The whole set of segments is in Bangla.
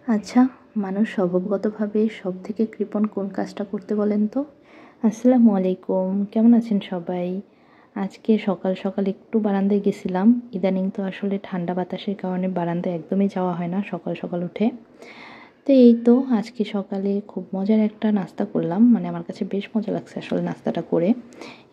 আচ্ছা, মানুষ স্বভাবগতভাবে সবথেকে কৃপণ কোন কাজটা করতে বলেন তো? আসসালামু আলাইকুম, কেমন আছেন সবাই? আজকে সকাল সকাল একটু বারান্দায় গেছিলাম। ইদানিং তো আসলে ঠান্ডা বাতাসের কারণে বারান্দায় একদমই যাওয়া হয় না সকাল সকাল উঠে। তো এই তো আজকে সকালে খুব মজার একটা নাস্তা করলাম। মানে আমার কাছে বেশ মজা লাগছে আসলে নাস্তাটা করে।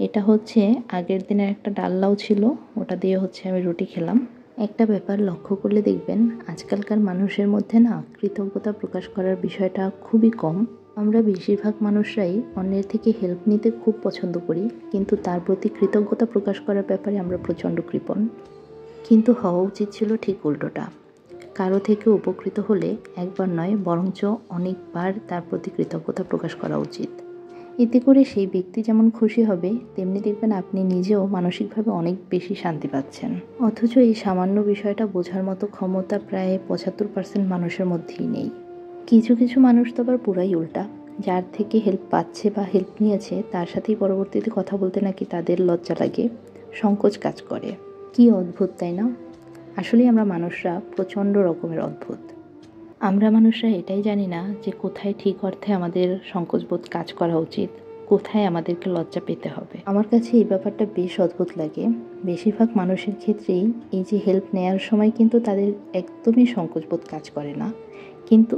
এটা হচ্ছে আগের দিনের একটা ডালনাও ছিল, ওটা দিয়ে হচ্ছে আমি রুটি খেলাম। একটা ব্যাপার লক্ষ্য করলে দেখবেন, আজকালকার মানুষের মধ্যে না কৃতজ্ঞতা প্রকাশ করার বিষয়টা খুবই কম। আমরা বেশিরভাগ মানুষরাই অন্যের থেকে হেল্প নিতে খুব পছন্দ করি, কিন্তু তার প্রতি কৃতজ্ঞতা প্রকাশ করার ব্যাপারে আমরা প্রচণ্ড কৃপণ। কিন্তু হওয়া উচিত ছিল ঠিক উল্টোটা। কারো থেকে উপকৃত হলে একবার নয়, বরঞ্চ অনেকবার তার প্রতি কৃতজ্ঞতা প্রকাশ করা উচিত। এতে করে সেই ব্যক্তি যেমন খুশি হবে, তেমনি দেখবেন আপনি নিজেও মানসিকভাবে অনেক বেশি শান্তি পাচ্ছেন। অথচ এই সামান্য বিষয়টা বোঝার মতো ক্ষমতা প্রায় ৭৫% মানুষের মধ্যেই নেই। কিছু কিছু মানুষ তো আবার পুরাই উল্টা। যার থেকে হেল্প পাচ্ছে বা হেল্প নিয়েছে তার সাথেই পরবর্তীতে কথা বলতে নাকি তাদের লজ্জা লাগে, সংকোচ কাজ করে। কি অদ্ভুত, তাই না? আসলেই আমরা মানুষরা প্রচণ্ড রকমের অদ্ভুত। আমরা মানুষরা এটাই জানি না যে কোথায় ঠিক অর্থে আমাদের সংকোচবোধ কাজ করা উচিত, কোথায় আমাদেরকে লজ্জা পেতে হবে। আমার কাছে এই ব্যাপারটা বেশ অদ্ভুত লাগে। বেশিরভাগ মানুষের ক্ষেত্রেই এই যে হেল্প নেওয়ার সময় কিন্তু তাদের একদমই সংকোচবোধ কাজ করে না, কিন্তু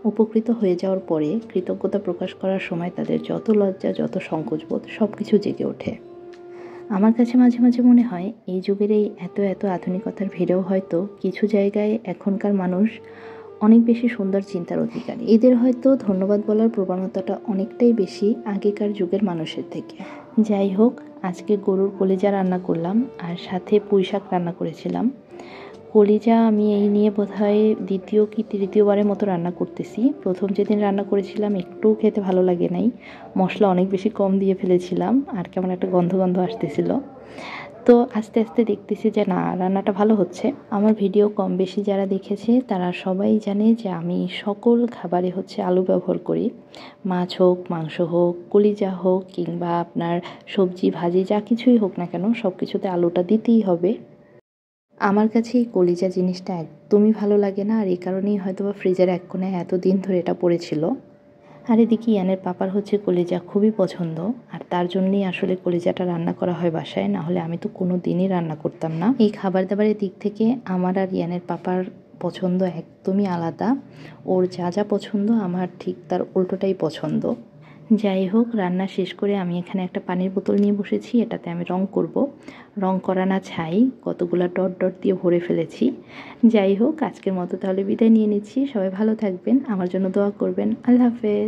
উপকৃত হয়ে যাওয়ার পরে কৃতজ্ঞতা প্রকাশ করার সময় তাদের যত লজ্জা, যত সংকোচবোধ সব কিছু জেগে ওঠে। আমার কাছে মাঝে মাঝে মনে হয় এই যুগের এই এত এত আধুনিকতার ভিড়েও হয়তো কিছু জায়গায় এখনকার মানুষ অনেক বেশি সুন্দর চিন্তার অধিকারী। এদের হয়তো ধন্যবাদ বলার প্রবণতাটা অনেকটাই বেশি আগেকার যুগের মানুষের থেকে। যাই হোক, আজকে গরুর কলিজা রান্না করলাম আর সাথে পুঁই শাক রান্না করেছিলাম। কলিজা আমি এই নিয়ে বোধহয় দ্বিতীয় কি তৃতীয়বারের মতো রান্না করতেছি। প্রথম যেদিন রান্না করেছিলাম একটুও খেতে ভালো লাগে নাই, মশলা অনেক বেশি কম দিয়ে ফেলেছিলাম আর কেমন একটা গন্ধ গন্ধ আসতেছিল। তো আস্তে আস্তে দেখতেছি যে না, রান্নাটা ভালো হচ্ছে। আমার ভিডিও কম বেশি যারা দেখেছে তারা সবাই জানে যে আমি সকল খাবারে হচ্ছে আলু ব্যবহার করি। মাছ হোক, মাংস হোক, কলিজা হোক, কিংবা আপনার সবজি ভাজি যা কিছুই হোক না কেন, সব কিছুতে আলুটা দিতেই হবে। আমার কাছে এই কলিজা জিনিসটা একদমই ভালো লাগে না, আর এই কারণেই হয়তোবা ফ্রিজের এক কোণায় এতদিন ধরে এটা পড়েছিল। আর এদিকে ইয়ানের পাপার হচ্ছে কলিজা খুবই পছন্দ, আর তার জন্যই আসলে কলিজাটা রান্না করা হয় বাসায়, না হলে আমি তো কোনো দিনই রান্না করতাম না। এই খাবার দাবারের দিক থেকে আমার আর ইয়ানের পাপার পছন্দ একদমই আলাদা। ওর যা যা পছন্দ আমার ঠিক তার উল্টোটাই পছন্দ। যাই হোক, রান্না শেষ করে আমি এখানে একটা পানির বোতল নিয়ে বসেছি, এটাতে আমি রং করব। রং করা না ছাই, কতগুলো ডট ডট দিয়ে ভরে ফেলেছি। যাই হোক, আজকের মতো তাহলে বিদায় নিয়ে নিচ্ছি। সবাই ভালো থাকবেন, আমার জন্য দোয়া করবেন। আল্লাহ হাফেজ।